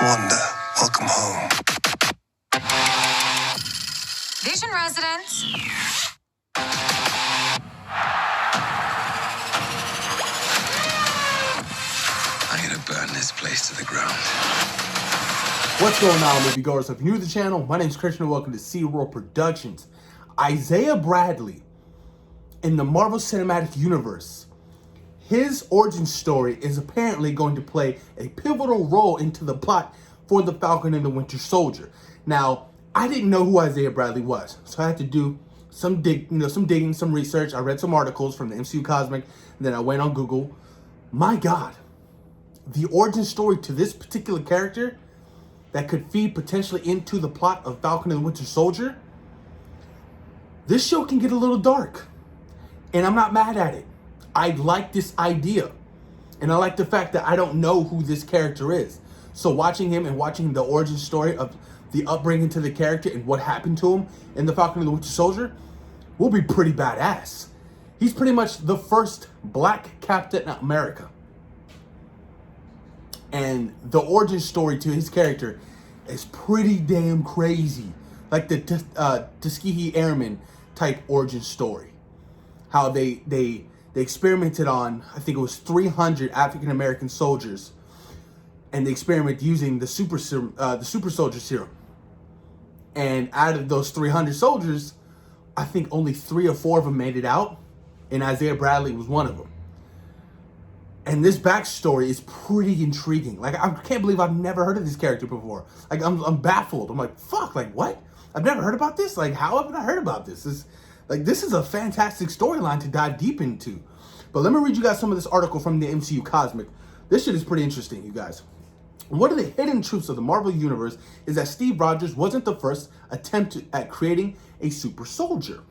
Wanda, welcome home. Vision residents. I'm gonna burn this place to the ground. What's going on, moviegoers? If you're new to the channel, my name is Christian and welcome to SeaWorld Productions. Isaiah Bradley in the Marvel Cinematic Universe. His origin story is apparently going to play a pivotal role into the plot for the Falcon and the Winter Soldier. Now, I didn't know who Isaiah Bradley was, so I had to do some digging, some research. I read some articles from the MCU Cosmic, and then I went on Google. My God, the origin story to this particular character that could feed potentially into the plot of Falcon and the Winter Soldier. This show can get a little dark, and I'm not mad at it. I like this idea, and I like the fact that I don't know who this character is. So watching him and watching the origin story of the upbringing to the character and what happened to him in the Falcon and the Winter Soldier will be pretty badass. He's pretty much the first black Captain America. And the origin story to his character is pretty damn crazy. Like the Tuskegee Airmen type origin story. How they experimented on, I think it was 300 African American soldiers, and they experimented using the super soldier serum. And out of those 300 soldiers, I think only 3 or 4 of them made it out, and Isaiah Bradley was one of them. And this backstory is pretty intriguing. Like, I can't believe I've never heard of this character before. Like, I'm baffled. I'm like, fuck, like, what? I've never heard about this? Like, how haven't I heard about this? This is a fantastic storyline to dive deep into. But let me read you guys some of this article from the MCU Cosmic. This shit is pretty interesting, you guys. One of the hidden truths of the Marvel Universe is that Steve Rogers wasn't the first attempt at creating a super soldier.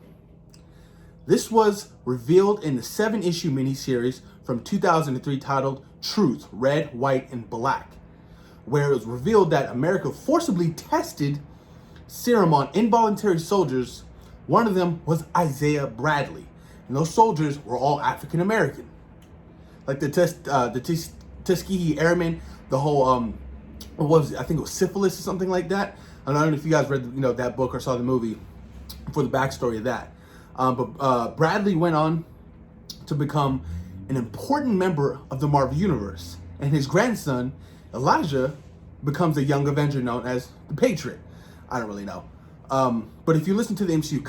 This was revealed in the 7-issue miniseries from 2003 titled Truth, Red, White, and Black, where it was revealed that America forcibly tested serum on involuntary soldiers. One of them was Isaiah Bradley, and those soldiers were all African American. Like the Tuskegee Airmen, the whole what was it? I think it was syphilis or something like that. I don't know if you guys read that book or saw the movie for the backstory of that. But Bradley went on to become an important member of the Marvel Universe, and his grandson Elijah becomes a young Avenger known as the Patriot. I don't really know. But if you listen to the MCU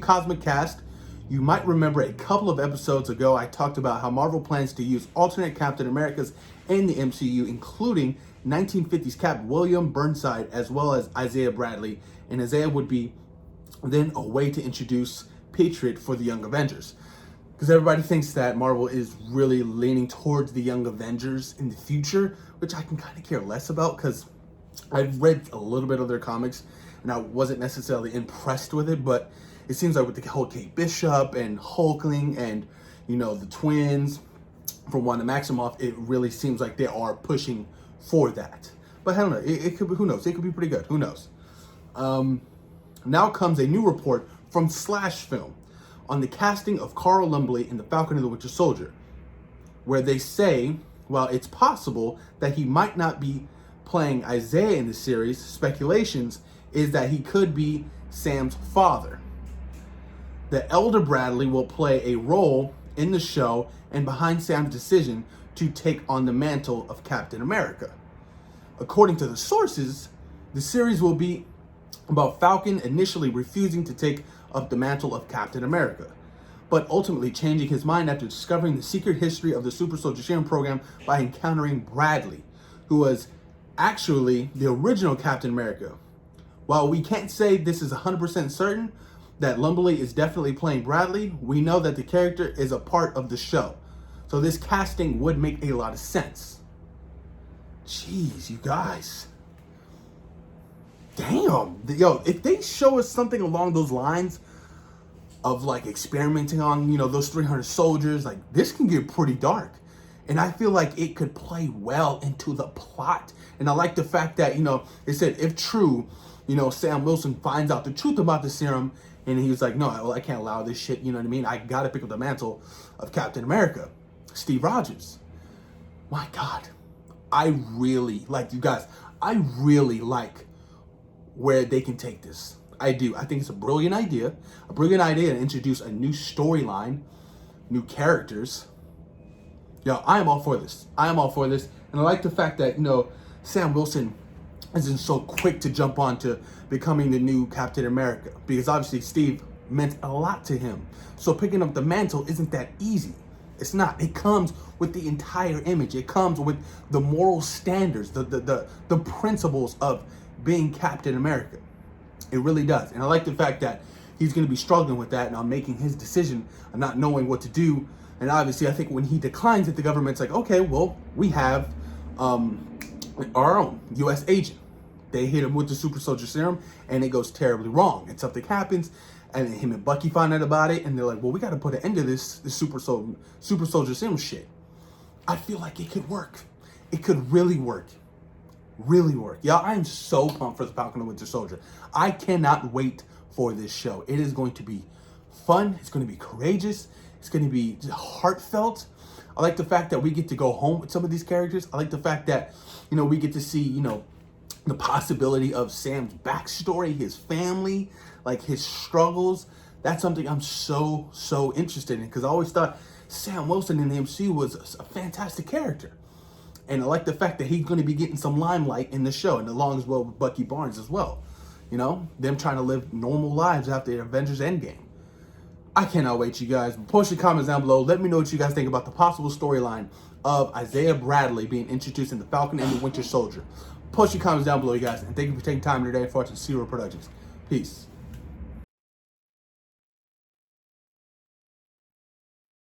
Cosmic Cast, you might remember a couple of episodes ago I talked about how Marvel plans to use alternate Captain Americas in the MCU, including 1950s Cap William Burnside as well as Isaiah Bradley, and Isaiah would be then a way to introduce Patriot for the Young Avengers. Because everybody thinks that Marvel is really leaning towards the Young Avengers in the future, which I can kind of care less about because I've read a little bit of their comics and I wasn't necessarily impressed with it, but it seems like with the whole Kate Bishop and Hulkling and, the twins from Wanda Maximoff, it really seems like they are pushing for that. But I don't know, it could be, who knows? It could be pretty good, who knows? Now comes a new report from Slash Film on the casting of Carl Lumbly in The Falcon and the Winter Soldier, where they say, while it's possible that he might not be playing Isaiah in the series, speculations is that he could be Sam's father. The elder Bradley will play a role in the show and behind Sam's decision to take on the mantle of Captain America. According to the sources, the series will be about Falcon initially refusing to take up the mantle of Captain America, but ultimately changing his mind after discovering the secret history of the Super Soldier Serum program by encountering Bradley, who was actually the original Captain America. While we can't say this is 100% certain that Lumbly is definitely playing Bradley, we know that the character is a part of the show. So this casting would make a lot of sense. Jeez, you guys. Damn. Yo, if they show us something along those lines of like experimenting on, those 300 soldiers, like this can get pretty dark. And I feel like it could play well into the plot. And I like the fact that, they said if true, Sam Wilson finds out the truth about the serum, and he was like, no, well, I can't allow this shit, you know what I mean? I gotta pick up the mantle of Captain America. Steve Rogers. My God. I really like, you guys, I really like where they can take this. I do. I think it's a brilliant idea to introduce a new storyline, new characters. Yo, I am all for this. I am all for this. And I like the fact that, Sam Wilson isn't so quick to jump on to becoming the new Captain America, because obviously Steve meant a lot to him. So picking up the mantle isn't that easy. It's not. It comes with the entire image. It comes with the moral standards, the principles of being Captain America. It really does. And I like the fact that he's going to be struggling with that and on making his decision and not knowing what to do. And obviously, I think when he declines it, the government's like, okay, well, we have our own U.S. agent. They hit him with the super soldier serum, and it goes terribly wrong. And something happens, and him and Bucky find out about it, and they're like, well, we got to put an end to this super soldier serum shit. I feel like it could work. It could really work. Really work. Yeah, I am so pumped for the Falcon and Winter Soldier. I cannot wait for this show. It is going to be fun. It's going to be courageous. It's going to be heartfelt. I like the fact that we get to go home with some of these characters. I like the fact that, we get to see, the possibility of Sam's backstory, his family, like his struggles. That's something I'm so interested in, because I always thought Sam Wilson in the MCU was a fantastic character. And I like the fact that he's going to be getting some limelight in the show, and along as well with Bucky Barnes as well. Them trying to live normal lives after the Avengers Endgame. I cannot wait, you guys. Post your comments down below. Let me know what you guys think about the possible storyline of Isaiah Bradley being introduced in the Falcon and the Winter Soldier. Post your comments down below, you guys. And thank you for taking time today for watching Zero Productions. Peace.